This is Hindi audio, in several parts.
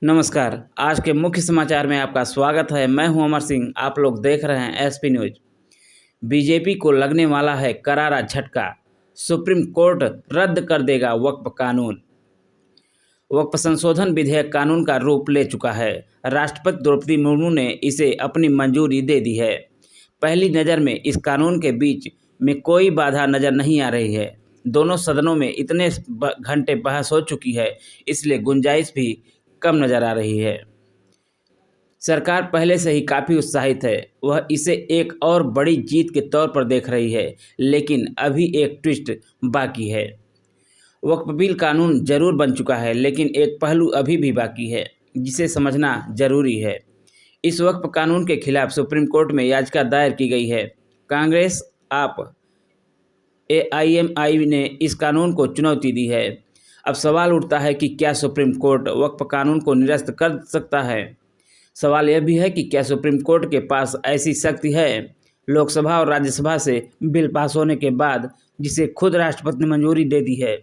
नमस्कार। आज के मुख्य समाचार में आपका स्वागत है। मैं हूं अमर सिंह। आप लोग देख रहे हैं एसपी न्यूज। बीजेपी को लगने वाला है करारा झटका। सुप्रीम कोर्ट रद्द कर देगा वक्फ कानून। वक्फ संशोधन विधेयक कानून का रूप ले चुका है। राष्ट्रपति द्रौपदी मुर्मू ने इसे अपनी मंजूरी दे दी है। पहली नज़र में इस कानून के बीच में कोई बाधा नज़र नहीं आ रही है। दोनों सदनों में इतने घंटे बहस हो चुकी है, इसलिए गुंजाइश भी कम नज़र आ रही है। सरकार पहले से ही काफ़ी उत्साहित है। वह इसे एक और बड़ी जीत के तौर पर देख रही है, लेकिन अभी एक ट्विस्ट बाकी है। वक्फ बिल कानून जरूर बन चुका है, लेकिन एक पहलू अभी भी बाकी है, जिसे समझना जरूरी है। इस वक्फ कानून के खिलाफ सुप्रीम कोर्ट में याचिका दायर की गई है। कांग्रेस आप AIMI ने इस कानून को चुनौती दी है। अब सवाल उठता है कि क्या सुप्रीम कोर्ट वक्फ कानून को निरस्त कर सकता है। सवाल यह भी है कि क्या सुप्रीम कोर्ट के पास ऐसी शक्ति है। लोकसभा और राज्यसभा से बिल पास होने के बाद, जिसे खुद राष्ट्रपति ने मंजूरी दे दी है,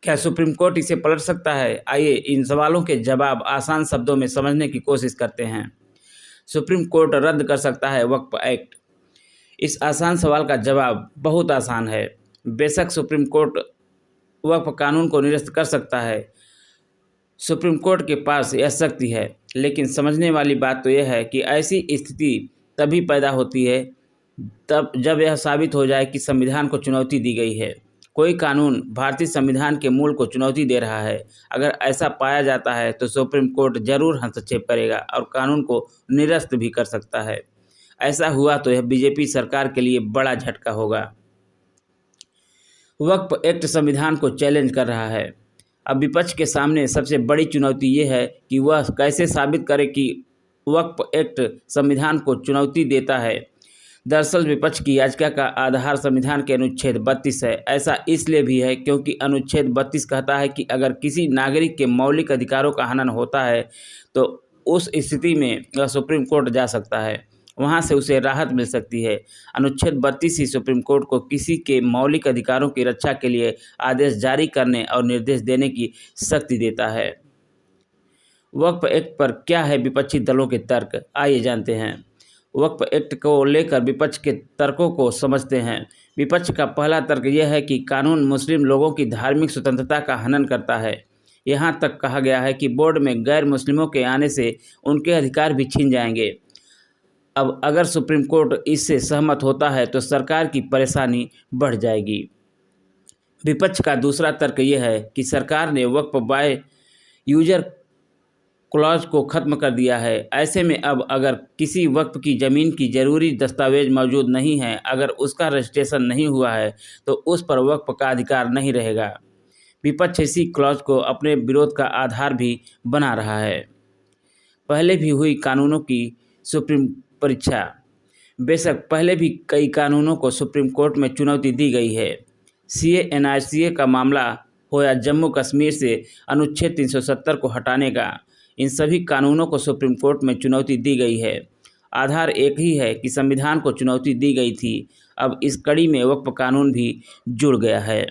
क्या सुप्रीम कोर्ट इसे पलट सकता है। आइए इन सवालों के जवाब आसान शब्दों में समझने की कोशिश करते हैं। सुप्रीम कोर्ट रद्द कर सकता है वक्फ एक्ट। इस आसान सवाल का जवाब बहुत आसान है। बेशक सुप्रीम कोर्ट वक्फ कानून को निरस्त कर सकता है। सुप्रीम कोर्ट के पास यह शक्ति है, लेकिन समझने वाली बात तो यह है कि ऐसी स्थिति तभी पैदा होती है जब यह साबित हो जाए कि संविधान को चुनौती दी गई है। कोई कानून भारतीय संविधान के मूल को चुनौती दे रहा है। अगर ऐसा पाया जाता है तो सुप्रीम कोर्ट जरूर हस्तक्षेप करेगा और कानून को निरस्त भी कर सकता है। ऐसा हुआ तो यह बीजेपी सरकार के लिए बड़ा झटका होगा। वक्फ एक्ट संविधान को चैलेंज कर रहा है। अब विपक्ष के सामने सबसे बड़ी चुनौती ये है कि वह कैसे साबित करे कि वक्फ एक्ट संविधान को चुनौती देता है। दरअसल विपक्ष की याचिका का आधार संविधान के अनुच्छेद 32 है। ऐसा इसलिए भी है क्योंकि अनुच्छेद 32 कहता है कि अगर किसी नागरिक के मौलिक अधिकारों का हनन होता है तो उस स्थिति में वह सुप्रीम कोर्ट जा सकता है, वहां से उसे राहत मिल सकती है। अनुच्छेद 32 ही सुप्रीम कोर्ट को किसी के मौलिक अधिकारों की रक्षा के लिए आदेश जारी करने और निर्देश देने की शक्ति देता है। वक्फ एक्ट पर क्या है विपक्षी दलों के तर्क, आइए जानते हैं। वक्फ एक्ट को लेकर विपक्ष के तर्कों को समझते हैं। विपक्ष का पहला तर्क यह है कि कानून मुस्लिम लोगों की धार्मिक स्वतंत्रता का हनन करता है। यहाँ तक कहा गया है कि बोर्ड में गैर मुस्लिमों के आने से उनके अधिकार भी छीन जाएंगे। अब अगर सुप्रीम कोर्ट इससे सहमत होता है तो सरकार की परेशानी बढ़ जाएगी। विपक्ष का दूसरा तर्क यह है कि सरकार ने वक्फ बाय यूजर क्लॉज को खत्म कर दिया है। ऐसे में अब अगर किसी वक्फ की ज़मीन की ज़रूरी दस्तावेज मौजूद नहीं है, अगर उसका रजिस्ट्रेशन नहीं हुआ है, तो उस पर वक्फ का अधिकार नहीं रहेगा। विपक्ष इसी क्लॉज को अपने विरोध का आधार भी बना रहा है। पहले भी हुई कानूनों की सुप्रीम परीक्षा। बेशक पहले भी कई कानूनों को सुप्रीम कोर्ट में चुनौती दी गई है। CA-NRC का मामला हो या जम्मू कश्मीर से अनुच्छेद 370 को हटाने का, इन सभी कानूनों को सुप्रीम कोर्ट में चुनौती दी गई है। आधार एक ही है कि संविधान को चुनौती दी गई थी। अब इस कड़ी में वक्फ कानून भी जुड़ गया है।